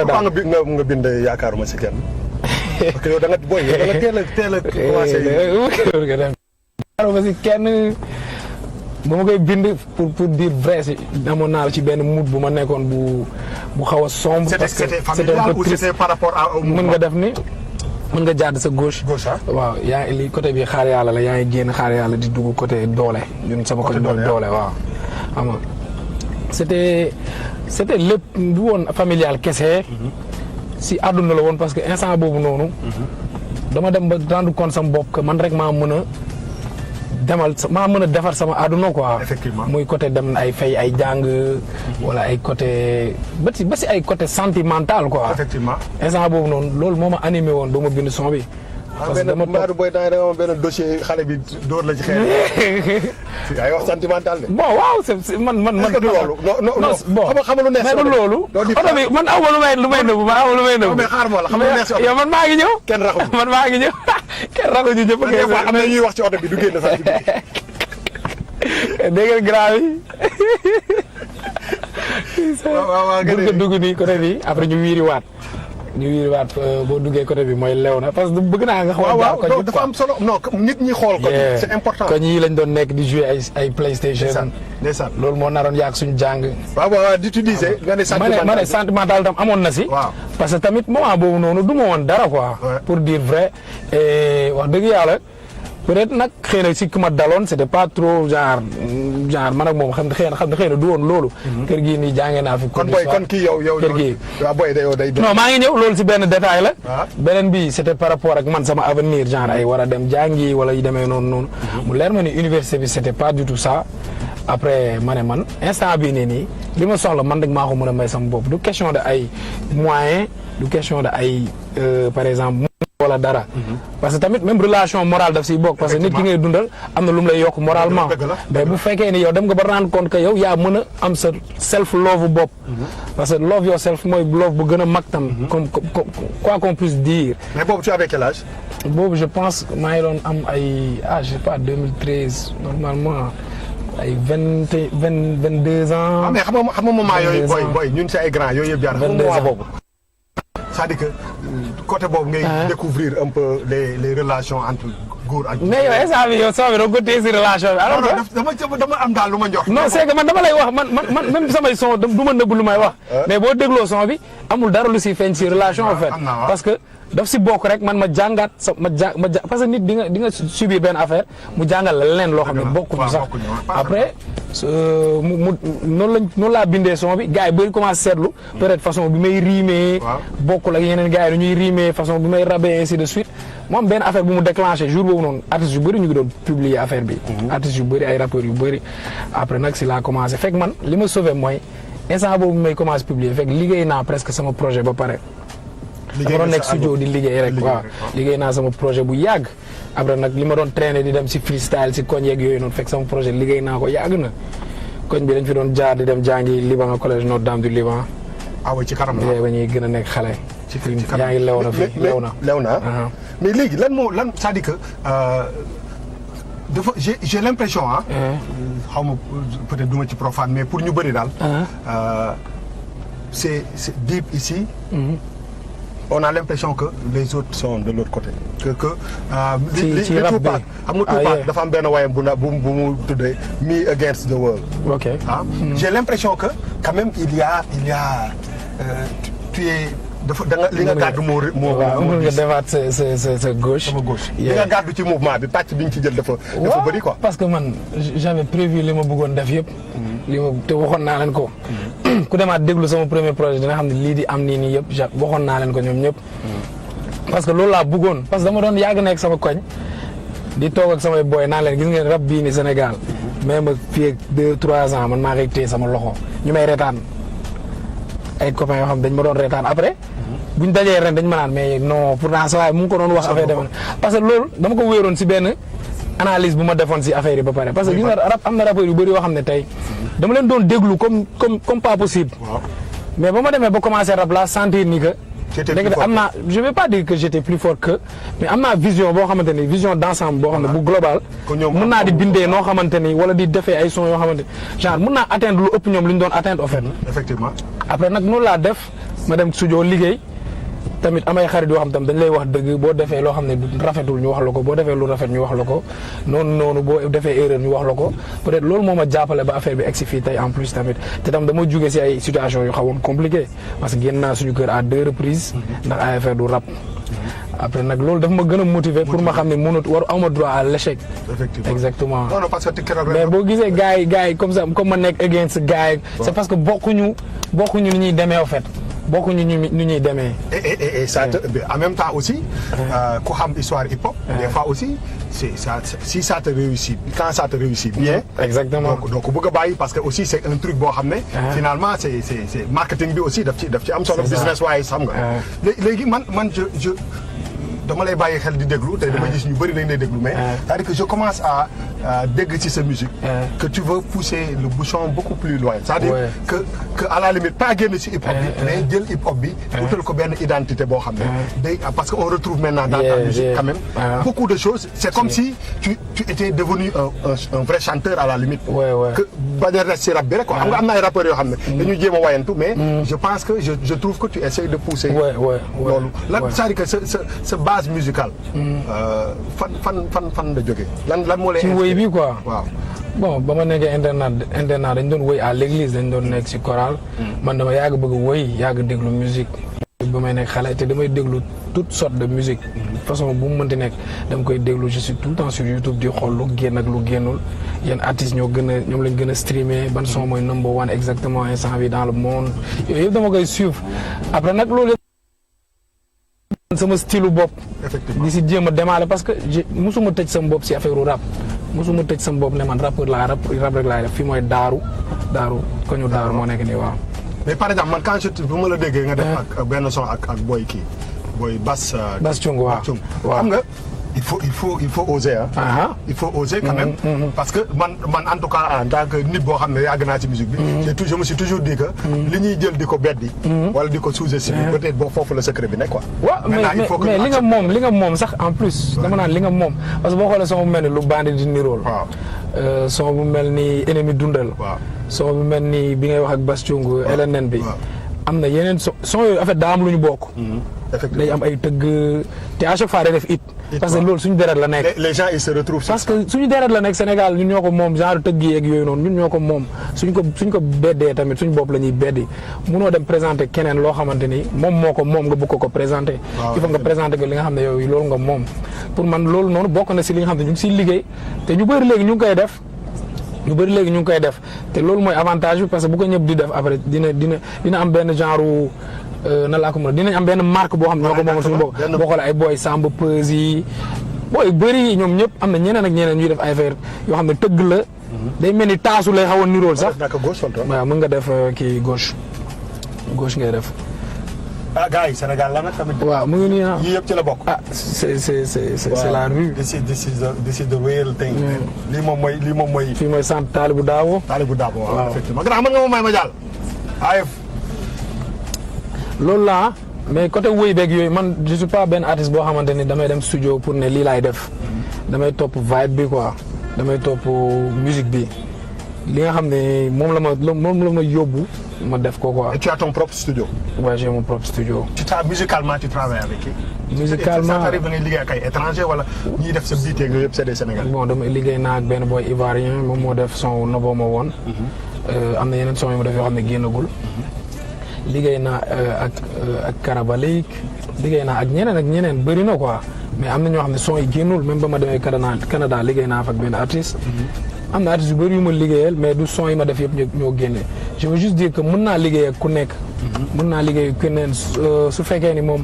pourquoi nga bind yaakaaruma si kenn parce que yow da nga booy yow da nga teel a commencé. yaakaaruma si kenn ba ma koy bind pour dire vrai si amoon naa ci benn mood bu ma nekkoon bu xaw a sombre. parce que c'était familial ou c'était par rapport à. mën nga def ni mën nga jàdd sa gauche. waaw yaa ngi li côté bi xaar yàlla la yaa ngi génn xaar yàlla di dugg côté doole. ñun sama côté doole waaw. xam nga c'était lépp du woon familial kese. si àdduna la woon parce que instant boobu noonu. dama dem ba rendre compte sama bopp que man rek maa mën a defar sama àdduna quoi. effectivement muy côté dem ay fay ay jàng. wala ay côté ba si ay côté sentimental quoi. effectivement instant boobu noonu loolu moo ma animé woon ba ma bind son bi. parce que dama toog booy temps da nga benn dossier xale bi dóor la ci xeer. ay wax sentimental de. bon waaw c'est man. est-ce que du loolu non bon xam lu neex mais du loolu. oto bi man aw ma lu may nëbbu man aw ma lu may nëbbu. mais xaar ma la xam lu neex si oto yow man maa ngi ñëw. kenn raxu man maa ngi ñëw kenn raxu ñu ñëpp. des fois am na ñuy wax ci oto bi du génn sax ci biir. dégg nga grave yi. waaw gën nga dugg nii côté bi après ñu wiiri waat. boo duggee côté bi mooy lew na parce que bëgg naa nga. waaw dafa am solo non nit ñi xool ko. c'est important kon ñii lañ doon nekk di jouer ay PlayStation. ndeysaan loolu moo naroon yàgg suñu jàng. waaw di utiliser. nga ne sentimental ma ne sentimental tam amoon na si. waaw parce que tamit moment boobu noonu du ma woon dara quoi. pour dire vrai et wax dëgg yàlla. peut-être nag xëy na si ku ma daloon c'était pas trop genre man ak moom xëy na du woon loolu. kër gii nii jàngee naa fi. kon kii yow kër gii. waaw booy day. non maa ngi ñëw loolu si benn détail la. beneen bi c'était par rapport ak man sama avenir genre ay war a dem jàngi wala yu demee noonu. mu leer ma ni université bi c'était pas du tout ça. après ma ne man instant bii nii li ma soxla man rek maa ko mën a may sama bopp du question de ay moyens du question de ay par exemple. wala dara parce que tamit même relation morale daf siy bokk parce que nit ki ngay dundal am na lu mu lay yokk moralement mais bu fekkee ni yow dem nga ba rendre compte que yow yaa mën a am sa self love bopp parce que love yourself mooy love bu gën a mag tam comme quoi qu'on puisse dire. mais boobu tu avais quel âge? boobu je pense maa ngi doon am ay je sais pas 2013 normalement ay 22 ans. mais xam nga moment yooyu booy ñun si ay grand yooyu yëpp jaar xam nga moment boobu. c'est-à-dire que côté boobu ngay découvrir un peu les relations entre góor ak. mais yow instant bii yow soo bi da nga ko téye si relation bi. alors que dama am daal lu ma njort. non c'est que man dama lay wax man même samay son du ma nëbb lu may wax. mais boo dégloo son bi amul dara lu si feeñ si relation en fait. parce que daf si bokk rek man ma jàngaat parce que nit di nga subir benn affaire mu jàngal la leneen loo xam ne bokkuñu sax. après noonu laa bindee son bi gars yi bëri commencé seetlu. peut-être façon bi may riimee. bokkul ak yeneen gars yi ñuy riimee façon bi may rabee ainsi de suite. moom benn affaire bu mu déclenché jour boobu noonu artistes yu bëri ñu ngi doon publier affaire bi. artistes yu bëri ay rappeurs yu bëri. après nag si laa commencé fekk man li ma sauvé mooy instant boobu may commencé publier fekk liggéey naa presque sama projet ba pare. dama doon nekk studio di liggéey rek waaw liggéey naa sama projet bu yàgg. après nag li ma doon traîner di dem si freestyle si koñ yeeg yooyu noonu fekk sama projet liggéey naa ko yàgg na. koñ bi dañ fi doon jaar di dem jàngi Liban collège Notre Dame du Liban. ci kanam ba ñuy gën a nekk xale. ci kanam yaa ngi lew na fi lew na mais léegi lan c'est-à-dire que dafa j'ai l'impression xaw ma peut-être du ma ci profane mais pour ñu bëri daal. c'est deep ici. on a l'impression que les autres sont de l'autre côté. que li Tupac xam nga Tupac dafa am benn wayam bu mu tuddee Me Against the World. ok j'ai l'impression que quand même il y a tu es dafa da nga li nga gàddu moo mën nga defaat sa gauche. sama gauche li nga gàddu ci mouvement bi pàcc bi ñu ci jël dafa bëri quoi. parce que man j'avais prévu li ma bëggoon def yëpp. li ma te waxoon naa leen ko. ku demaat déglu sama premier projet dina xam ne lii di am nii yëpp waxoon naa leen ko ñoom ñëpp. parce que loolu laa bëggoon parce que dama doon yàgg nekk sama koñ. di toog ak samay boy naa leen gis ngeen rap bii ni Sénégal. mais ma fii ak 2-3 ans man maa ngi téye sama loxo ñu may reetaan. ay copains yoo xam dañ ma doon reetaan après. buñ dajee ren dañ ma naan mais non pourtant sa waay mu ngi ko doon wax affaire dem parce que loolu dama ko wéeroon si benn analyse bu ma defoon si affaire yi ba pare parce que gis nga rap am na rappeurs yu bëri yoo xam ne tey dama leen doon déglu comme pas possible. mais ba ma demee ba commencé rap la sentir ni que. am naa je vais pas dire que j'étais plus fort que mais am naa vision boo xamante ni vision d'ensemble boo xam ne bu global. mën naa di bindee noo xamante ni wala di defee ay sons yoo xamante genre mën naa atteindre lu ëpp ñoom li ñu doon atteindre en fait. effectivement. après nag noonu laa def ma dem studio liggéey tamit amay xarit yoo xam tam dañ lay wax dëgg boo defee loo xam ne rafetul ñu wax la ko boo defee lu rafet ñu wax la ko noonu boo defee erreur ñu wax la ko peut-être loolu moo ma jàppale ba affaire bi egsi fii tey en plus tamit te tam dama jóge si ay situation yu xawoon compliqué parce que génn naa suñu kër à 2 reprises ndax ay affaire du rap après nag loolu dafa ma gën a motiver pour ma xam ne mënut awma droit à l'échec. Effectivement. Exactement. Non, parce que mais boo gisee gars yi comme ça comme ma nekk against gars yi c'est parce que bokkuñu ni ñuy demee en fait bokkuñu ni ñuy demee. et ça en même temps aussi ku xam histoire hip hop des fois aussi si ça te réussit quand ça te réussit bien. Exactement donc bëgg a bàyyi parce que aussi c'est un truc boo xam ne. finalement c'est marketing bi aussi daf ci am solo business waaye xam nga. léegi man je dama lay bàyyi xel di déglu te dama gis ñu bëri nañ lay déglu mais c'est-à-dire que je commence à dégg ci sa musique que tu veux pousser le bouchon beaucoup plus loin c'est-à-dire que à la limite pas génn ci hip-hop bi mais jël hip-hop bi utal ko benn identité boo xam ne day parce que on retrouve maintenant dans ta musique quand même beaucoup de choses c'est comme si tu étais devenu un vrai chanteur à la limite que bañ a rester ci rap bi rek quoi xam nga am na ay rappeurs yoo xam ne dañuy jéem a wayantu mais je pense que je trouve que tu essayes de pousser loolu lan c'est-à-dire que sa base musicale fan la jógee lan moo lay ci woy bi quoi waaw bon ba ma nekkee internat dañ doon woy à l'église dañ doon nekk ci chorale man dama yàgg bëgg woy yàgg déglu musique ba may nekk xale te damay déglu toutes sortes de musique façon bu mu mënti nekk dama koy déglu je suis tout le temps sur YouTube di xool lu génn ak lu génnul yenn artistes ñoom lañ gën a streamer ban son mooy number one exactement instant bi dans le monde yooyu yëpp dama koy suivre après nag loolu sama style bopp di si jéem a démarrer parce que musuma tëj sama bopp si affaire rap musuma tëj sama bopp ne man rappeur laa rap rek laay def fii mooy daaru ko ñu daaru moo nekk nii waaw. mais par exemple man quand bu ma la déggee nga def ak benn son ak booy kii booy Bass Thioung waaw xam nga il faut oser ah. Il faut oser quand même. Parce que man en tout cas en tant que nit boo xam ne yàgg naa ci musique bi. je me suis toujours dit que. li ñuy jël di ko beddi. wala di ko sous-estimer peut-être boo foofu la secret bi nekk quoi. waaw mais li nga moom sax en plus. dama naan li nga moom parce que boo xoolee son bu mel ni lu bandi di nirool. waaw son bu mel ni ennemi dundal. waaw son bu mel ni bi ngay wax ak Bass Thioung LNN bi. am na yeneen son yooyu en fait daa am lu ñu bokk. day am ay tëgg te à chaque fois day def it. parce que loolu suñu deret la nekk. les gens ils se retrouvent. parce que suñu deret la nekk Sénégal ñun ñoo ko moom genre tëgg yi ak yooyu noonu ñun ñoo ko moom suñ ko beddee tamit suñu bopp la ñuy beddi munoo dem présenter keneen loo xamante ni moom moo ko moom nga bëgg ko présenter. il faut nga présenter ko li nga xam ne yow loolu nga moom. pour man loolu noonu bokk na si li nga xam ne ñu ngi siy liggéey te ñu bëri léegi ñu ngi koy def. te loolu mooy avantage bi parce que bu ko ñëpp di def après dina am benn genre. nan laa ko mën dinañ am benn marque boo xam ne ñoo ko moom suñu bopp boo xoolee ay booy Samba Peuz yi booy bëri ñoom ñëpp am na ñeneen ak ñeneen ñuy def ay affaire yoo xam ne tëgg la day mel ni taasu lay xaw a nirool sax waaw mën nga def kii gauche ngay def gars yi Sénégal la nag tamit waaw mu ngi nii yii yëpp ci la bokk c'est la rue this is the real thing lii moom mooy fii mooy sant Talibou Dabo waaw effectivement grand mën nga ma may ma jàll loolu la mais côté woy beeg yooyu man je suis pas benn artiste boo xamante ni damay dem studio pour ne lii laay def damay topp vibe bi quoi damay topp musique bi li nga xam ne moom la ma yóbbu ma def ko quoi. Et tu as ton propre studio. Ouais, j'ai mon propre studio. Musicalement tu travailles avec qui? Musicalement ça t'arrive da ngay liggéey ak ay étranger wala ñiy def sa beat yooyu yëpp c'est des Sénégalais. Bon damay liggéey naa ak benn boy ivoirien moom moo def son Nobo ma woon. am na yeneen son yu ma def yoo xam ne génnagul. liggéey naa ak Karabalik liggéey naa ak ñeneen bëri na quoi mais am na ñoo xam ne son yi génnul même ba ma demee Canada liggéey naa fa ak benn artiste. am na artiste yu bëri yu ma liggéeyal mais du son yi ma def yëpp ñoo génne je veux juste dire que mën naa liggéey ak ku nekk. mën naa liggéey ak keneen su fekkee ni moom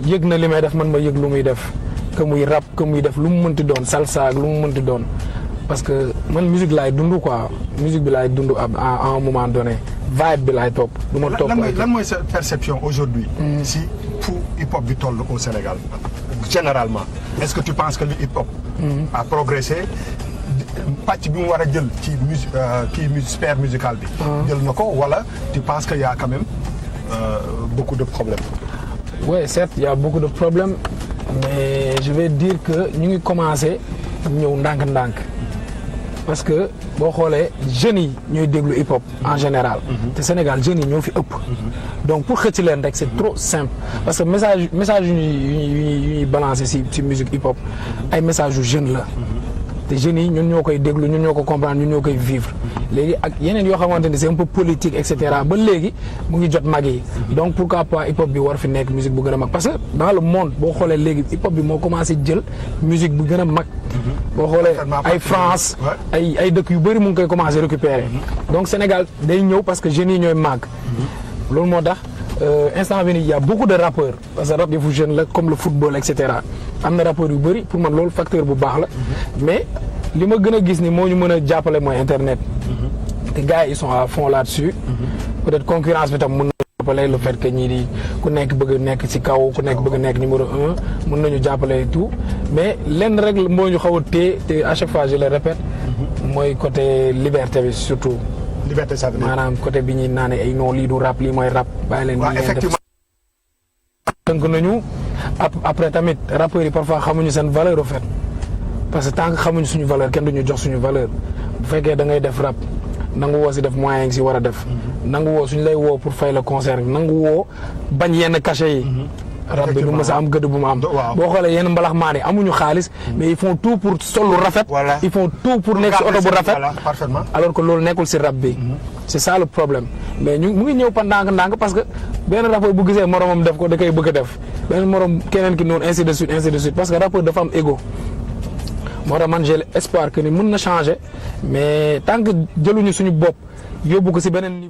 yëg na li may def man ma yëg lu muy def que muy rap que muy def lu mu mënti doon salsa ak lu mu mënti doon parce que man musique laay dund quoi musique bi laay dund à un moment donné. vibe bi laay topp du ma topp lan mooy sa perception aujourd'hui si fu hip hop bi toll au Sénégal généralement est-ce que tu penses que le hip hop a progressé pàcc bi mu war a jël ci sphère musicale bi jël na ko wala tu penses que y a quand même beaucoup de problèmes? Oui certes il y a beaucoup de problèmes mais je vais dire que ñu ngi commencé ñëw ndànk-ndànk parce que boo xoolee jeunes yi ñooy déglu hip hop en général. te Sénégal jeunes yi ñoo fi ëpp. donc pour xëcc leen rek c'est trop simple parce que message yu ñuy balancer ci musique hip hop ay message yu jeunes la. te jeunes yi ñun ñoo koy déglu ñun ñoo ko comprendre ñun ñoo koy vivre léegi ak yeneen yoo xamante ni c'est un peu politique et cetera ba léegi mu ngi jot mag yi donc pourquoi pas hip hop bi war fi nekk musique bu gën a mag parce que dans le monde boo xoolee léegi hip hop bi moo commencé jël musique bu gën a mag. boo xoolee ay France ay dëkk yu bëri mu ngi koy commencé récupérer donc Sénégal day ñëw parce que jeunes yi ñooy màgg. loolu moo tax instant bi nii y a beaucoup de rappeurs parce que rap yëfu jeune la comme le football et cetera am na rappeurs yu bëri pour man loolu facteur bu baax la mais li ma gën a gis ni moo ñu mën a jàppale mooy internet. te gars yi ils sont à fond là-dessus. peut-être concurrence bi tam mën na jàppale le fait que ñii di ku nekk bëgg nekk ci kaw ku nekk bëgg nekk numéro 1 mën nañu jàppale tout mais lenn rek moo ñu xaw a téye te à chaque fois je le répète. mooy côté liberté bi surtout. liberté ça veut dire maanaam côté bi ñuy naan ay non lii du rap lii mooy rap. bàyyi leen lii ngeen def tënk nañu après tamit rappeurs yi parfois xamuñu seen valeur au fait parce que tant que xamuñu suñu valeur kenn duñu jox suñu valeur bu fekkee da ngay def rap nangu woo si def moyen ngi si war a def. nangu woo suñu lay woo pour fay la concert nangu woo bañ yenn cachet yi. rap bi du mës a am gëdd bu mu am. boo xoolee yenn mbalax maan yi amuñu xaalis. mais ils font tout pour sol lu rafet. ils font tout pour nekk si oto bu rafet. alors que loolu nekkul si rap bi. c'est ça le problème mais mu ngi ñëw pa ndànk parce que benn rappeur bu gisee moromam def ko da koy bëgg a def benn morom keneen ki noonu ainsi de suite parce que rappeur dafa am ego. moo tax man j'ai espoir que ni mën na changer mais tant que jëluñu suñu bopp yóbbu ko si beneen niveau.